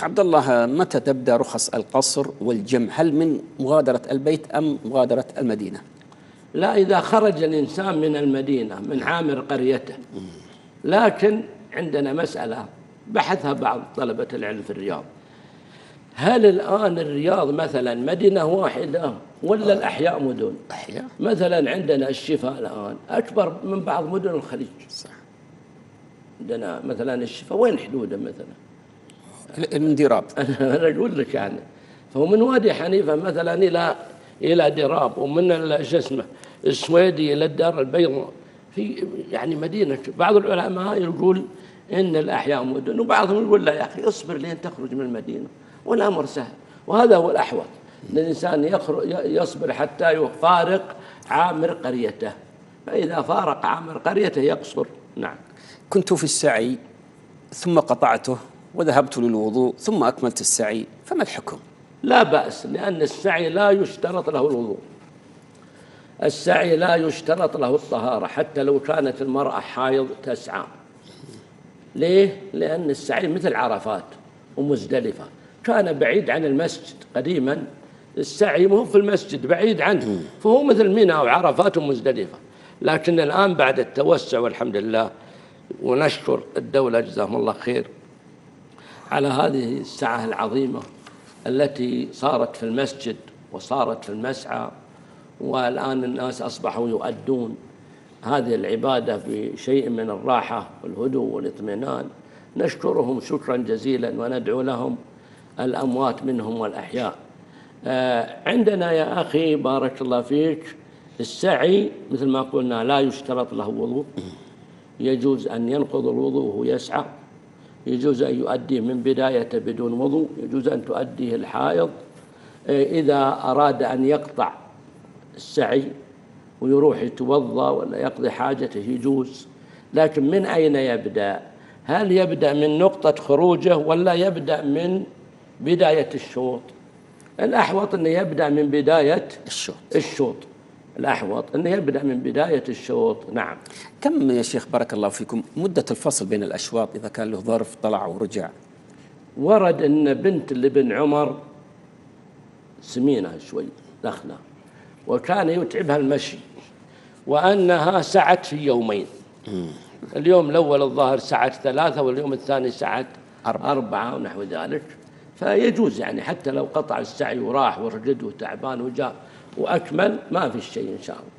عبد الله، متى تبدأ رخص القصر والجمع؟ هل من مغادرة البيت أم مغادرة المدينة؟ لا، إذا خرج الإنسان من المدينة من عامر قريته. لكن عندنا مسألة بحثها بعض طلبة العلم في الرياض: هل الآن الرياض مثلا مدينة واحدة ولا الأحياء مدن؟ أحياء. مثلا عندنا الشفاء الآن أكبر من بعض مدن الخليج. صح. عندنا مثلا الشفاء وين حدوده مثلا؟ الاندراب. أنا أقول لك يعني، فهو من وادي حنيفة مثلا إلى دراب، ومن شو اسمه السويدي إلى الدار البيضاء، في يعني مدينة. بعض العلماء يقول إن الأحياء مدن، وبعضهم يقول لا يا أخي اصبر لين تخرج من المدينة والأمر سهل. وهذا هو الأحوط، أن الإنسان يصبر حتى يفارق عامر قريته، فإذا فارق عامر قريته يقصر. نعم. كنت في السعي ثم قطعته وذهبت للوضوء ثم أكملت السعي، فما الحكم؟ لا بأس، لأن السعي لا يشترط له الوضوء. السعي لا يشترط له الطهارة حتى لو كانت المرأة حائض تسعى. ليه؟ لأن السعي مثل عرفات ومزدلفة، كان بعيد عن المسجد قديما. السعي مو في المسجد، بعيد عنه، فهو مثل منى وعرفات ومزدلفة. لكن الآن بعد التوسع والحمد لله، ونشكر الدولة جزاهم الله خير على هذه السعة العظيمة التي صارت في المسجد وصارت في المسعى، والآن الناس أصبحوا يؤدون هذه العبادة بشيء من الراحة والهدوء والاطمئنان. نشكرهم شكرا جزيلا وندعو لهم الأموات منهم والأحياء. عندنا يا أخي بارك الله فيك السعي مثل ما قلنا لا يشترط له وضوء، يجوز أن ينقض الوضوء وهو يسعى، يجوز أن يؤديه من بداية بدون وضوء، يجوز أن تؤديه الحائض. إذا أراد أن يقطع السعي ويروح يتوضأ ولا يقضي حاجته يجوز. لكن من أين يبدأ؟ هل يبدأ من نقطة خروجه ولا يبدأ من بداية الشوط؟ الأحوط أنه يبدأ من بداية الشوط. الأحوط أنه يبدأ من بداية الشوط. نعم. كم يا شيخ بارك الله فيكم مدة الفصل بين الأشواط إذا كان له ظرف طلع ورجع؟ ورد أن بنت لابن عمر سمينة شوي دخلة، وكان يتعبها المشي، وأنها سعت في يومين. اليوم الأول الظاهر سعت 3، واليوم الثاني سعت 4 ونحو ذلك. فيجوز يعني حتى لو قطع السعي وراح ورجد وتعبان وجاء وأكمل ما في شيء إن شاء الله.